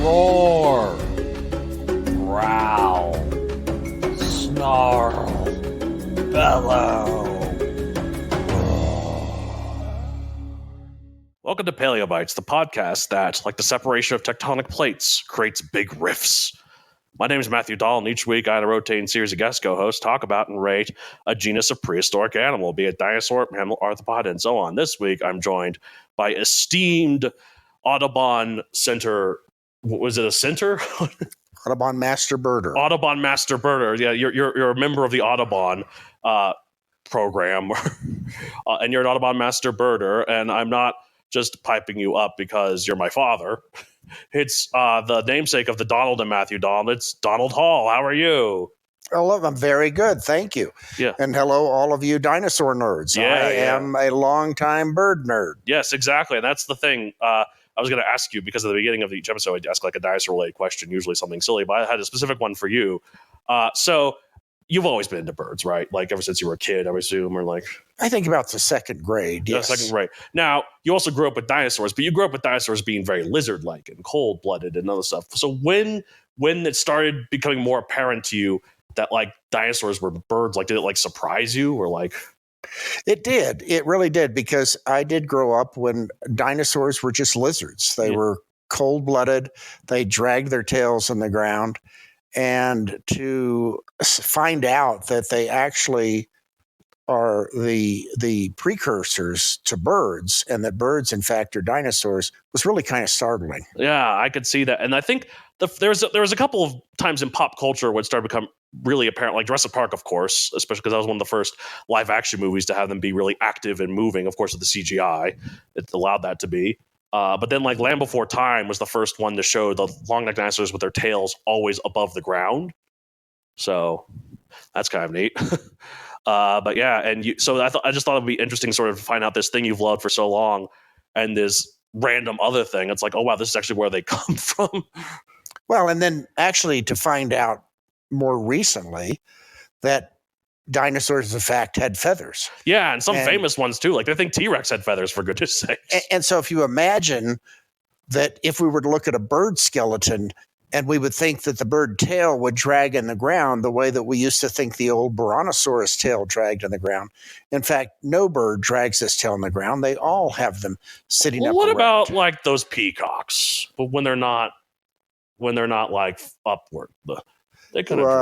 roar, growl, snarl, bellow. Welcome to Paleobites, the podcast that, like the separation of tectonic plates, creates big riffs. My name is Matthew Dahl, and each week I and a rotating series of guest co-hosts talk about and rate a genus of prehistoric animal, be it dinosaur, mammal, arthropod, and so on. This week I'm joined by esteemed Audubon Center. Was it a center? Audubon Master Birder. Audubon Master Birder. Yeah, you're a member of the Audubon program, and you're an Audubon Master Birder, and I'm not just piping you up because you're my father. It's the namesake of the Donald and Matthew Dahl. It's Donald Hall. How are you? Hello, I'm very good. Thank you. Yeah. And hello, all of you dinosaur nerds. I am a longtime bird nerd. Yes, exactly. And that's the thing. I was going to ask you, because at the beginning of each episode, I ask like a dinosaur-related question, usually something silly, but I had a specific one for you. So you've always been into birds, right? Like ever since you were a kid, I would assume, or like... I think about the second grade, yes. Second grade. Now, you also grew up with dinosaurs, but you grew up with dinosaurs being very lizard-like and cold-blooded and other stuff. So when it started becoming more apparent to you that like dinosaurs were birds, like did it like surprise you or like... It did. It really did, because I did grow up when dinosaurs were just lizards. They were cold-blooded. They dragged their tails in the ground. And to find out that they actually are the precursors to birds, and that birds, in fact, are dinosaurs, was really kind of startling. Yeah, I could see that. And I think there was a couple of times in pop culture where it started to become really apparent, like Jurassic Park, of course, especially because that was one of the first live action movies to have them be really active and moving. Of course, with the CGI, it allowed that to be. But then like Land Before Time was the first one to show the long-necked dinosaurs with their tails always above the ground. So that's kind of neat. But yeah, and so I just thought it'd be interesting to sort of find out this thing you've loved for so long and this random other thing. It's like, oh wow, this is actually where they come from. Well, and then actually to find out more recently that dinosaurs, in fact, had feathers. Yeah, and some famous ones too. Like they think T-Rex had feathers, for goodness sake. And so if you imagine that if we were to look at a bird skeleton and we would think that the bird tail would drag in the ground the way that we used to think the old Brontosaurus tail dragged in the ground. In fact, no bird drags its tail in the ground. They all have them sitting up. What about like those peacocks? But when they're not like upward, well,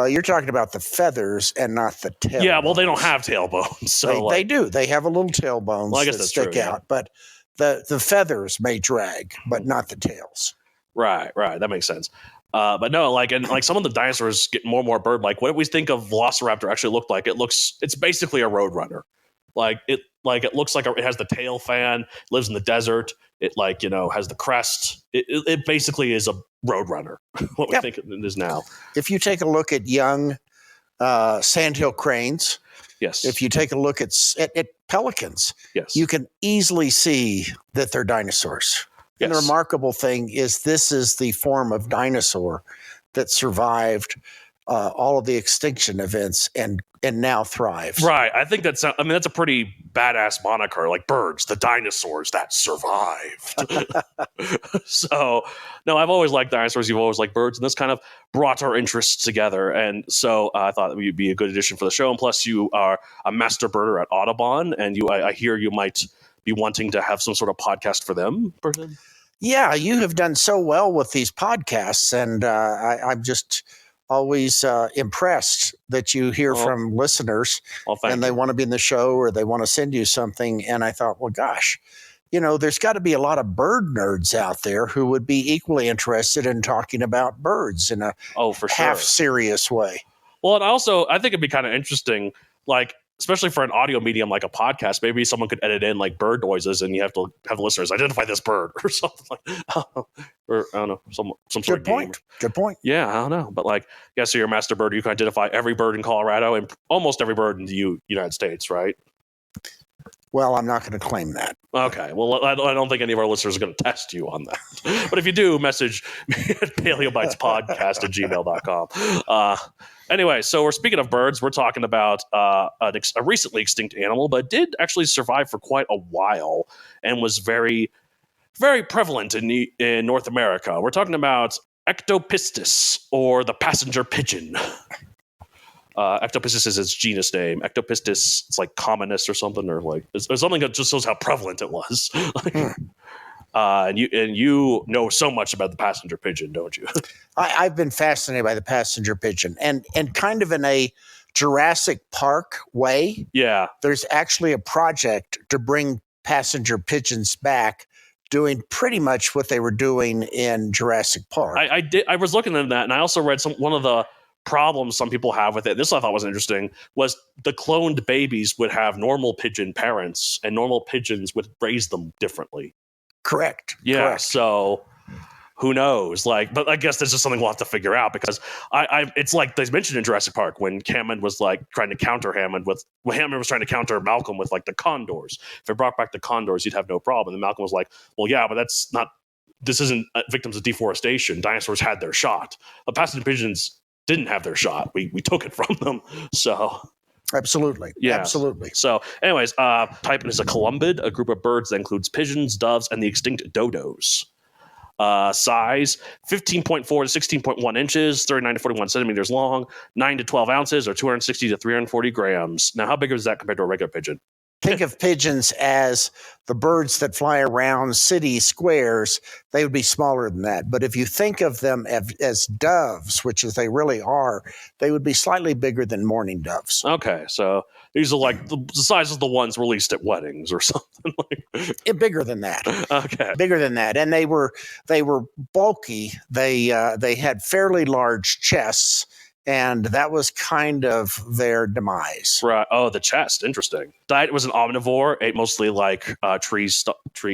you're talking about the feathers and not the tail. Yeah, well, they don't have tailbones. So they do. They have a little tailbones that stick out, but the feathers may drag, but not the tails. Right. That makes sense. But no, like some of the dinosaurs get more and more bird-like. What do we think of Velociraptor actually looked like? It's basically a roadrunner. It looks like it has the tail fan, lives in the desert. It has the crest. It basically is a roadrunner. What we think it is now. If you take a look at young sandhill cranes, yes. If you take a look at pelicans, yes, you can easily see that they're dinosaurs. Yes. And the remarkable thing is this is the form of dinosaur that survived all of the extinction events and now thrives. Right. I think that's a pretty badass moniker, like birds, the dinosaurs that survived. So, no, I've always liked dinosaurs. You've always liked birds. And this kind of brought our interests together. And so I thought that would be a good addition for the show. And plus, you are a master birder at Audubon. And I hear you might be wanting to have some sort of podcast for them, person. Yeah, you have done so well with these podcasts. And I'm just always impressed that you hear from listeners and they want to be in the show or they want to send you something. And I thought, well, gosh, there's got to be a lot of bird nerds out there who would be equally interested in talking about birds in a half serious way. Well, and also I think it'd be kind of interesting, like, especially for an audio medium like a podcast, maybe someone could edit in like bird noises and you have to have the listeners identify this bird or something like that. Or I don't know, some sort of game. Good point. Yeah, I don't know. But so you're a master birder, you can identify every bird in Colorado and almost every bird in the United States, right? Well, I'm not going to claim that. Okay. Well, I don't think any of our listeners are going to test you on that. But if you do, message me at paleobitespodcast@gmail.com. Anyway, so we're speaking of birds. We're talking about a recently extinct animal, but did actually survive for quite a while and was very, very prevalent in North America. We're talking about Ectopistes, or the passenger pigeon. Ectopistes is its genus name. Ectopistes, it's like commonest or something, or like it's something that just shows how prevalent it was. And you know so much about the passenger pigeon, don't you? I've been fascinated by the passenger pigeon, and kind of in a Jurassic Park way. Yeah, there's actually a project to bring passenger pigeons back, doing pretty much what they were doing in Jurassic Park. I was looking at that, and I also read one of the problems some people have with it. This I thought was interesting, was the cloned babies would have normal pigeon parents, and normal pigeons would raise them differently. Correct. Yeah. Correct. So who knows? But I guess that's just something we'll have to figure out, because it's like they mentioned in Jurassic Park when Hammond was like trying to counter Hammond was trying to counter Malcolm with like the condors. If it brought back the condors, you'd have no problem. And Malcolm was like, well, yeah, but this isn't victims of deforestation. Dinosaurs had their shot. But passenger pigeons didn't have their shot. We took it from them. So absolutely. Yeah. Absolutely. So anyways, type is a columbid, a group of birds that includes pigeons, doves, and the extinct dodos. Size 15.4 to 16.1 inches, 39 to 41 centimeters long, 9 to 12 ounces, or 260 to 340 grams. Now, how big is that compared to a regular pigeon? Think of pigeons as the birds that fly around city squares. They would be smaller than that. But if you think of them as doves, which is they really are, they would be slightly bigger than mourning doves. Okay, so these are like the size of the ones released at weddings or something like. Bigger than that. Okay, bigger than that, and they were bulky. They had fairly large chests. And that was kind of their demise. Right. Oh, the chest. Interesting. Diet was an omnivore. Ate mostly like tree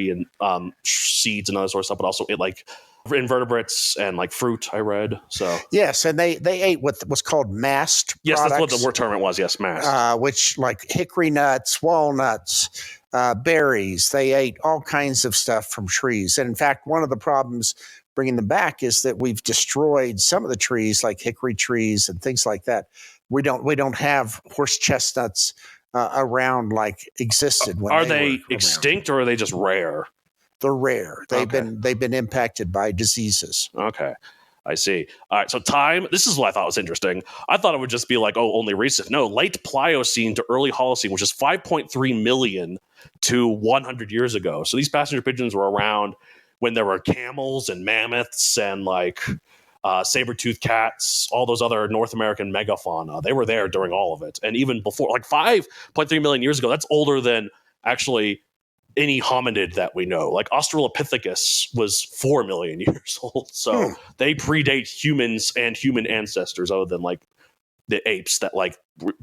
and seeds and other sort of stuff, but also ate like invertebrates and like fruit. I read. So yes, and they ate what was called mast. Yes, products, that's what the word term it was. Yes, mast. Which like hickory nuts, walnuts, berries. They ate all kinds of stuff from trees. And in fact, one of the problems bringing them back is that we've destroyed some of the trees, like hickory trees and things like that. We don't have horse chestnuts around like existed. When are they extinct or are they just rare? They're rare. They've been impacted by diseases. Okay, I see. All right, so time. This is what I thought was interesting. I thought it would just be like, only recent. No, late Pliocene to early Holocene, which is 5.3 million to 100 years ago. So these passenger pigeons were around when there were camels and mammoths and like saber-toothed cats, all those other North American megafauna. They were there during all of it. And even before, like 5.3 million years ago, that's older than actually any hominid that we know. Like Australopithecus was 4 million years old. So they predate humans and human ancestors, other than like the apes that like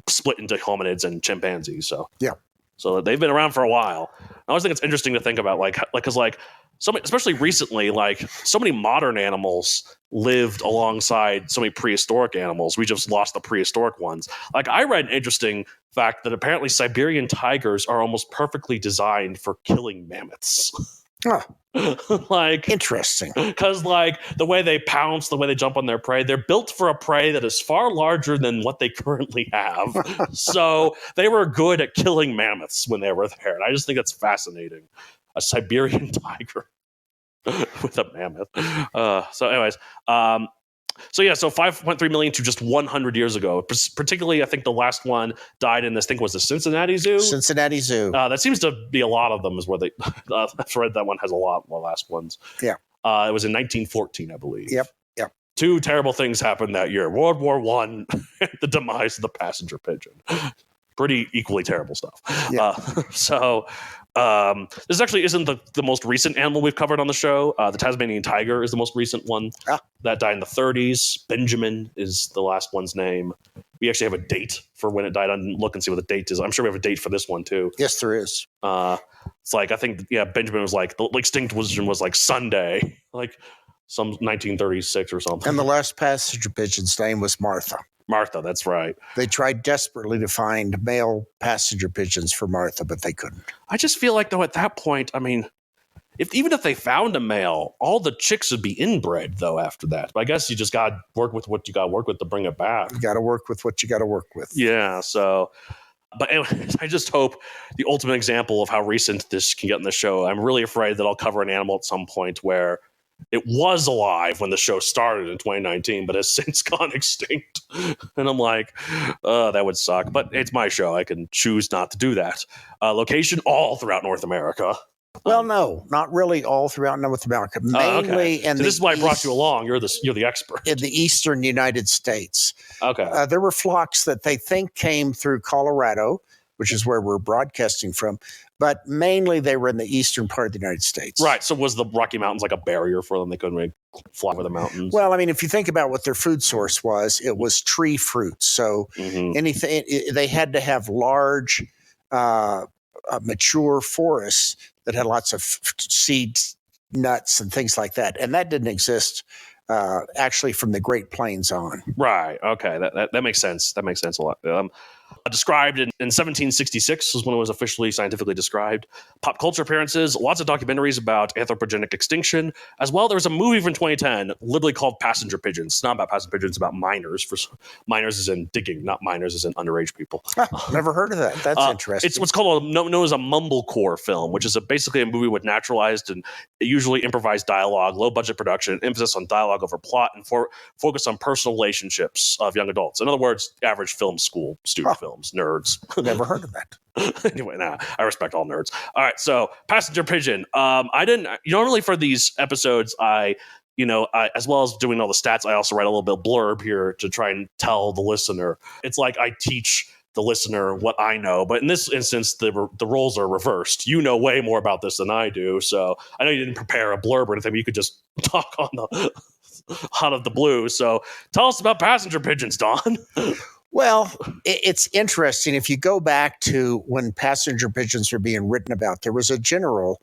split into hominids and chimpanzees. So yeah. So they've been around for a while. I always think it's interesting to think about because especially recently, like so many modern animals lived alongside so many prehistoric animals. We just lost the prehistoric ones. Like I read an interesting fact that apparently Siberian tigers are almost perfectly designed for killing mammoths. Huh. Like interesting, because like the way they pounce, the way they jump on their prey, they're built for a prey that is far larger than what they currently have. So they were good at killing mammoths when they were there, and I just think that's fascinating. A Siberian tiger with a mammoth. So, anyways, so 5.3 million to just 100 years ago. Particularly, I think the last one died in this. I think was the Cincinnati Zoo. Cincinnati Zoo. That seems to be a lot of them. Is where they. I've read that one has a lot more last ones. Yeah. It was in 1914, I believe. Yep. Two terrible things happened that year: World War I, and the demise of the passenger pigeon. Pretty equally terrible stuff. Yeah. This actually isn't the most recent animal we've covered on the show. The Tasmanian tiger is the most recent one. That died in the 30s. Benjamin is the last one's name. We actually have a date for when it died. I didn't look and see what the date is. I'm sure we have a date for this one too. Yes, there is. It's like, I think, Benjamin was like, the extinct was like Sunday, like some 1936 or something. And the last passenger pigeon's name was Martha. Martha, that's right. They tried desperately to find male passenger pigeons for Martha, but they couldn't. I just feel like, though, at that point, I mean, even if they found a male, all the chicks would be inbred, though, after that. But I guess you just got to work with what you got to work with to bring it back. You got to work with what you got to work with. Yeah, so... But anyways, I just hope the ultimate example of how recent this can get in the show, I'm really afraid that I'll cover an animal at some point where it was alive when the show started in 2019, but has since gone extinct. And I'm like, that would suck. But it's my show. I can choose not to do that. Location all throughout North America. Well, no, not really all throughout North America. Mainly in so this is why I brought you along. You're the expert. In the eastern United States. Okay. There were flocks that they think came through Colorado, which is where we're broadcasting from, but mainly they were in the eastern part of the United States. Right. So was the Rocky Mountains like a barrier for them? They couldn't really fly over the mountains? Well, I mean, if you think about what their food source was, it was tree fruits. So anything, they had to have large, mature forests that had lots of seeds, nuts, and things like that. And that didn't exist actually from the Great Plains on. Right. Okay. That makes sense. That makes sense a lot. Described in 1766 was when it was officially scientifically described. Pop culture appearances, lots of documentaries about anthropogenic extinction. As well, there was a movie from 2010 literally called Passenger Pigeons. It's not about passenger pigeons, it's about miners. Miners is in digging, not miners as in underage people. Never heard of that. That's interesting. It's what's known as a mumblecore film, which is basically a movie with naturalized and usually improvised dialogue, low budget production, emphasis on dialogue over plot, and focus on personal relationships of young adults. In other words, average film school student films, nerds. Never heard of that. Anyway, I respect all nerds. All right, so Passenger Pigeon. I didn't normally for these episodes, I as well as doing all the stats, I also write a little bit of blurb here to try and tell the listener. It's like I teach the listener what I know, but in this instance, the roles are reversed. You know way more about this than I do, so I know you didn't prepare a blurb or anything, but you could just talk on the out of the blue. So tell us about Passenger Pigeons, Don. Well, it's interesting. If you go back to when passenger pigeons were being written about, there was a general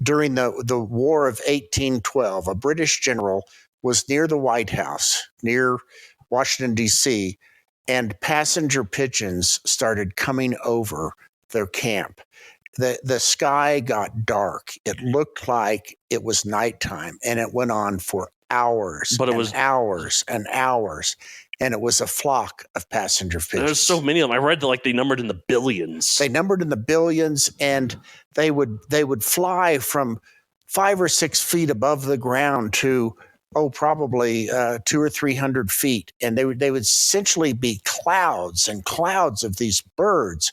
during the War of 1812. A British general was near the White House, near Washington, D.C., and passenger pigeons started coming over their camp. The sky got dark. It looked like it was nighttime, and it went on for hours, but it was hours and hours. And it was a flock of passenger pigeons. There's so many of them. I read that they numbered in the billions. They numbered in the billions, and they would fly from 5 or 6 feet above the ground to probably 200 or 300 feet, and they would essentially be clouds and clouds of these birds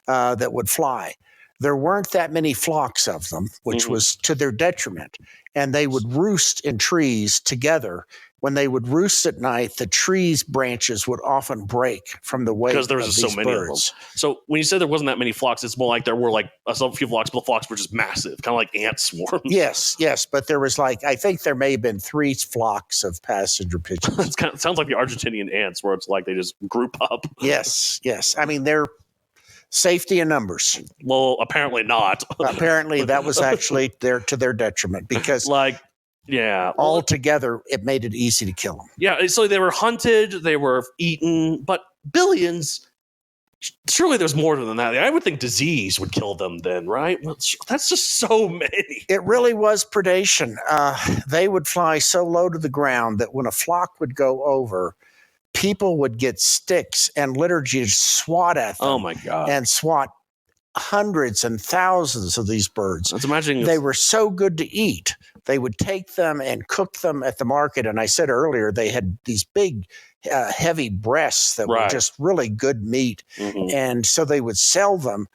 that would fly. There weren't that many flocks of them, which was to their detriment, and they would roost in trees together. When they would roost at night, the trees' branches would often break from the weight because there was of so these many birds. of them. So when you said there wasn't that many flocks, it's more like there were like a few flocks, but the flocks were just massive, kind of like ant swarms. Yes, but there was I think there may have been 3 flocks of passenger pigeons. It sounds like the Argentinian ants, where it's like they just group up. Yes. I mean, they're safety in numbers. Well, apparently not. Apparently, that was actually to their detriment because altogether, it made it easy to kill them. Yeah, so they were hunted, they were eaten, but billions. Surely there's more than that. I would think disease would kill them then, right? Well, that's just so many. It really was predation. They would fly so low to the ground that when a flock would go over, people would get sticks and literally swat at them. Oh my God. And swat hundreds and thousands of these birds. Let's imagine they were so good to eat. They would take them and cook them at the market. And I said earlier, they had these big, heavy breasts that were just really good meat. And so they would sell them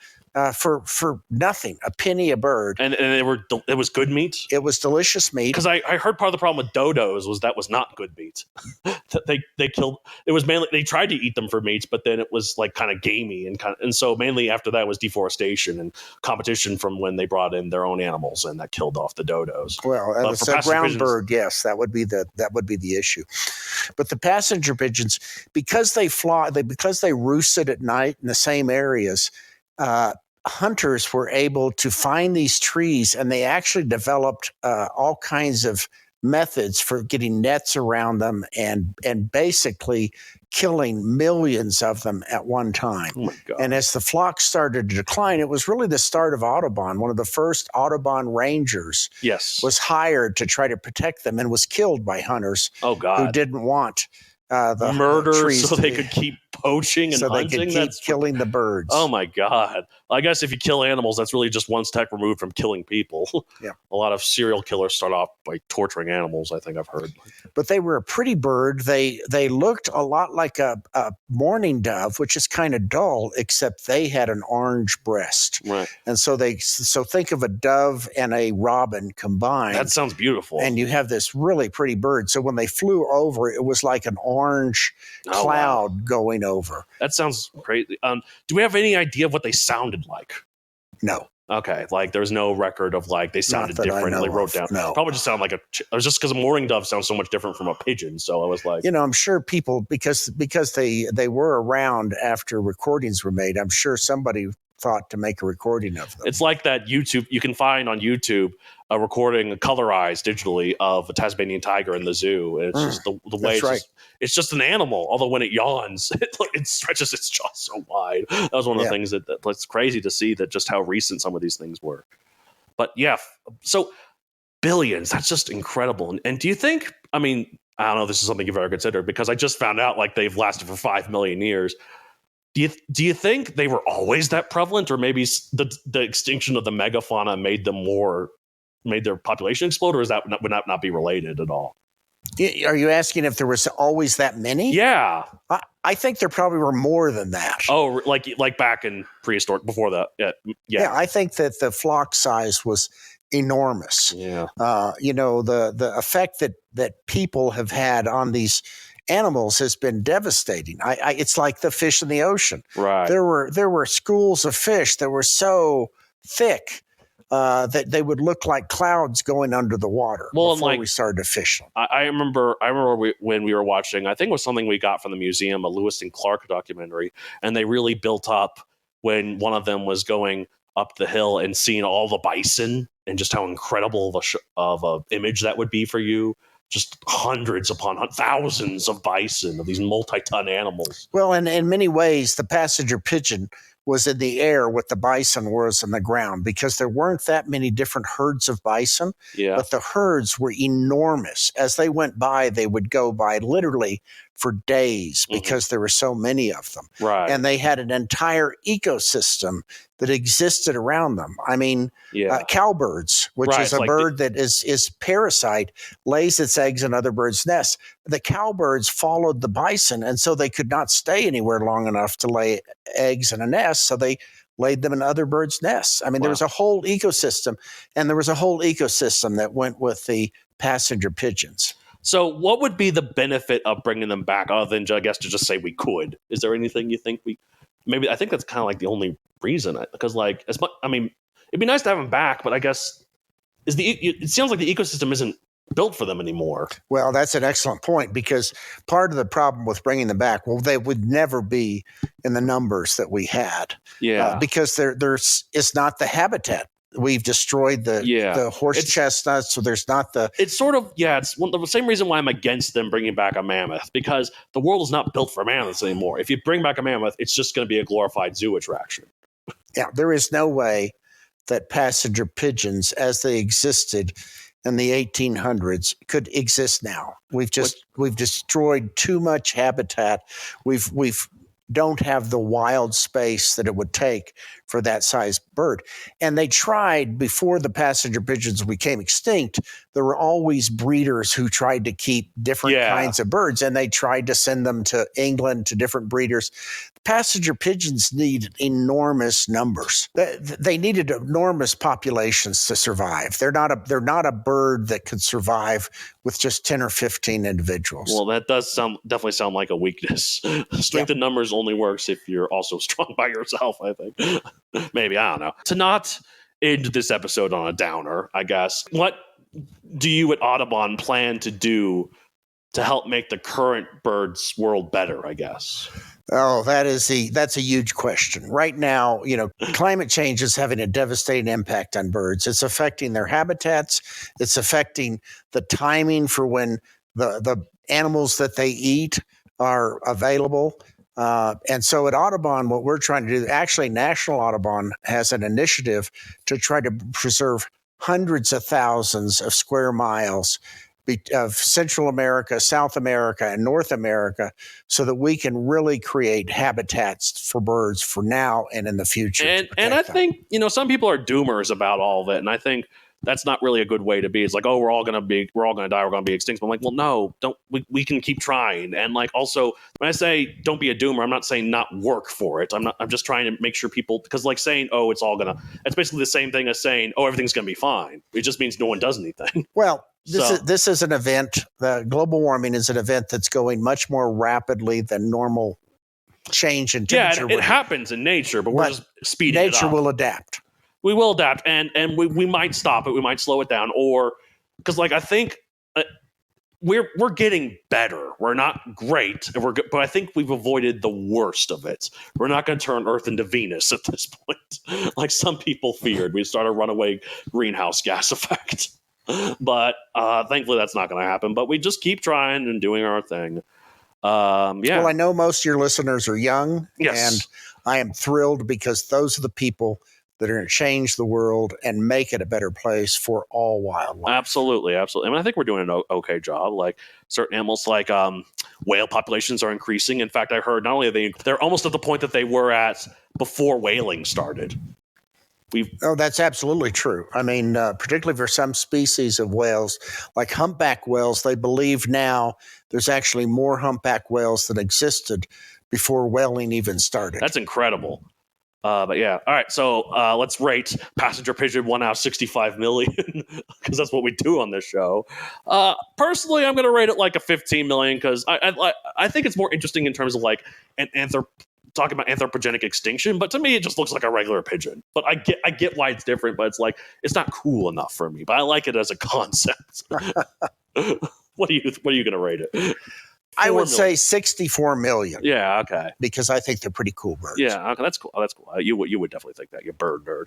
for nothing, a penny a bird. And it was good meat? It was delicious meat. Because I heard part of the problem with dodos was not good meat. they killed, it was mainly, they tried to eat them for meat, but then it was like kind of gamey and so mainly after that was deforestation and competition from when they brought in their own animals, and that killed off the dodos. Well, as a ground bird, yes, that would be the issue. But the passenger pigeons, because they roosted at night in the same areas, hunters were able to find these trees, and they actually developed all kinds of methods for getting nets around them and basically killing millions of them at one time. Oh my God. And as the flock started to decline, it was really the start of Audubon. One of the first Audubon rangers was hired to try to protect them and was killed by hunters who didn't want the murder trees so they could keep poaching and so they hunting. could keep That's killing the birds. Oh my God. I guess if you kill animals, that's really just one step removed from killing people. Yeah. A lot of serial killers start off by torturing animals, I think I've heard. But they were a pretty bird. They looked a lot like a mourning dove, which is kind of dull, except they had an orange breast. Right. And so think of a dove and a robin combined. That sounds beautiful. And you have this really pretty bird. So when they flew over, it was like an orange cloud going over. That sounds crazy. Do we have any idea of what they sounded like? No. Okay, like there's no record of like they sounded different. They wrote down. No. Probably just sound like it was just because a mourning dove sounds so much different from a pigeon. So I was like, I'm sure people because they were around after recordings were made. I'm sure somebody thought to make a recording of them. It's like that YouTube. You can find on YouTube a recording colorized digitally of a Tasmanian tiger in the zoo. And it's just the way it's just an animal. Although when it yawns, it stretches its jaw so wide. That was one of the things that's crazy to see that just how recent some of these things were. But yeah, so billions. That's just incredible. And do you think? I mean, I don't know if this is something you've ever considered because I just found out like they've lasted for 5 million years. Do you think they were always that prevalent, or maybe the extinction of the megafauna made their population explode, or would that not be related at all? Are you asking if there was always that many? Yeah, I think there probably were more than that. Oh, like back in prehistoric before that. Yeah. I think that the flock size was enormous. Yeah. The effect that people have had on these animals has been devastating. It's like the fish in the ocean. Right. There were schools of fish that were so thick that they would look like clouds going under the water before we started to fish them. I remember when we were watching, I think it was something we got from the museum, a Lewis and Clark documentary, and they really built up when one of them was going up the hill and seeing all the bison and just how incredible of a image that would be for you. Just hundreds upon thousands of bison, of these multi-ton animals. Well, and in many ways, the passenger pigeon was in the air what the bison was on the ground because there weren't that many different herds of bison, but the herds were enormous. As they went by, they would go by literally for days because there were so many of them. Right. And they had an entire ecosystem that existed around them. I mean, cowbirds, which is a bird that is parasite, lays its eggs in other birds' nests. The cowbirds followed the bison, and so they could not stay anywhere long enough to lay eggs in a nest, so they laid them in other birds' nests. I mean, there was a whole ecosystem, and there was a whole ecosystem that went with the passenger pigeons. So what would be the benefit of bringing them back other than, I guess, to just say we could? Is there anything you think maybe I think that's kind of like the only reason, because like as much, I mean, it'd be nice to have them back, but I guess it sounds like the ecosystem isn't built for them anymore. Well, that's an excellent point, because part of the problem with bringing them back, they would never be in the numbers that we had. Yeah. Because it's not the habitat. We've destroyed the horse chestnuts, so there's not the... It's sort of, it's the same reason why I'm against them bringing back a mammoth, because the world is not built for mammoths anymore. If you bring back a mammoth, it's just going to be a glorified zoo attraction. Yeah, there is no way that passenger pigeons, as they existed in the 1800s, could exist now. We've destroyed too much habitat. We've don't have the wild space that it would take for that size bird. And they tried, before the passenger pigeons became extinct, there were always breeders who tried to keep different kinds of birds, and they tried to send them to England to different breeders. Passenger pigeons need enormous numbers. They needed enormous populations to survive. They're not a bird that could survive with just 10 or 15 individuals. Well, that does definitely sound like a weakness. Strength in numbers only works if you're also strong by yourself, I think. Maybe, I don't know. To not end this episode on a downer, I guess, what do you at Audubon plan to do to help make the current birds world better, I guess? Oh, that's a huge question. Right now, climate change is having a devastating impact on birds. It's affecting their habitats. It's affecting the timing for when the animals that they eat are available. And so at Audubon, what we're trying to do, actually National Audubon has an initiative to try to preserve hundreds of thousands of square miles of Central America, South America, and North America, so that we can really create habitats for birds for now and in the future. And I think, some people are doomers about all of it, and I think that's not really a good way to be. It's like, oh, we're all gonna die, we're gonna be extinct. But I'm like, well, no, don't. We can keep trying. And like, also, when I say don't be a doomer, I'm not saying not work for it. I'm just trying to make sure people, because like saying, oh, it's basically the same thing as saying, oh, everything's gonna be fine. It just means no one does anything. Well, this is an event. The global warming is an event that's going much more rapidly than normal change in temperature. Yeah, it happens in nature, but we're just speeding it up. Nature will adapt. We will adapt, and we might stop it. We might slow it down, or because like I think we're getting better. We're not great, but I think we've avoided the worst of it. We're not going to turn Earth into Venus at this point, like some people feared. We start a runaway greenhouse gas effect, but thankfully that's not going to happen. But we just keep trying and doing our thing. Well, I know most of your listeners are young, and I am thrilled because those are the people that are going to change the world and make it a better place for all wildlife. Absolutely. I mean, I think we're doing an okay job. Like certain animals, like whale populations are increasing. In fact, I heard not only are they're almost at the point that they were at before whaling started. That's absolutely true. I mean, particularly for some species of whales, like humpback whales, they believe now there's actually more humpback whales that existed before whaling even started. That's incredible. But yeah, all right. So let's rate passenger pigeon 1 out of 65 million because that's what we do on this show. Personally, I'm going to rate it like a 15 million because I think it's more interesting in terms of like talking about anthropogenic extinction. But to me, it just looks like a regular pigeon. But I get why it's different. But it's like it's not cool enough for me. But I like it as a concept. What are you going to rate it? I would say 64 million. Yeah, okay. Because I think they're pretty cool birds. Yeah, okay, that's cool. That's cool. You would definitely think that. You bird nerd.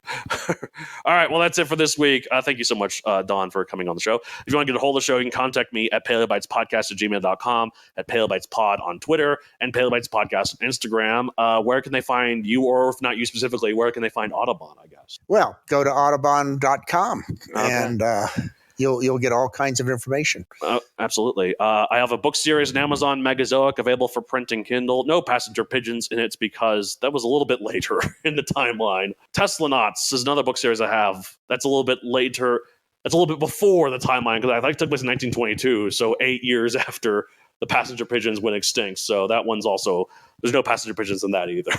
All right, well, that's it for this week. Thank you so much, Don, for coming on the show. If you want to get a hold of the show, you can contact me at paleobytespodcast@gmail.com, at paleobytespod on Twitter, and paleobytespodcast on Instagram. Where can they find you, or if not you specifically, where can they find Audubon, I guess? Well, go to audubon.com and you'll get all kinds of information. Absolutely. I have a book series in Amazon, Megazoic, available for print and Kindle. No passenger pigeons in it because that was a little bit later in the timeline. Teslanauts is another book series I have. That's a little bit later. That's a little bit before the timeline because I think it took place in 1922, so 8 years after the passenger pigeons went extinct. So that one's also, there's no passenger pigeons in that either.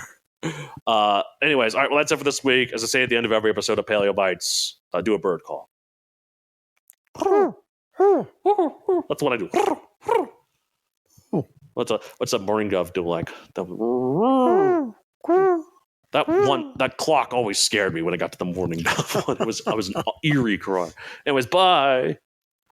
Anyways, all right, well, that's it for this week. As I say at the end of every episode of Paleo Bites, do a bird call. That's what I do. What's a moringa do like? That clock always scared me when I got to the morning dove one. I was an eerie cry. Anyways, bye.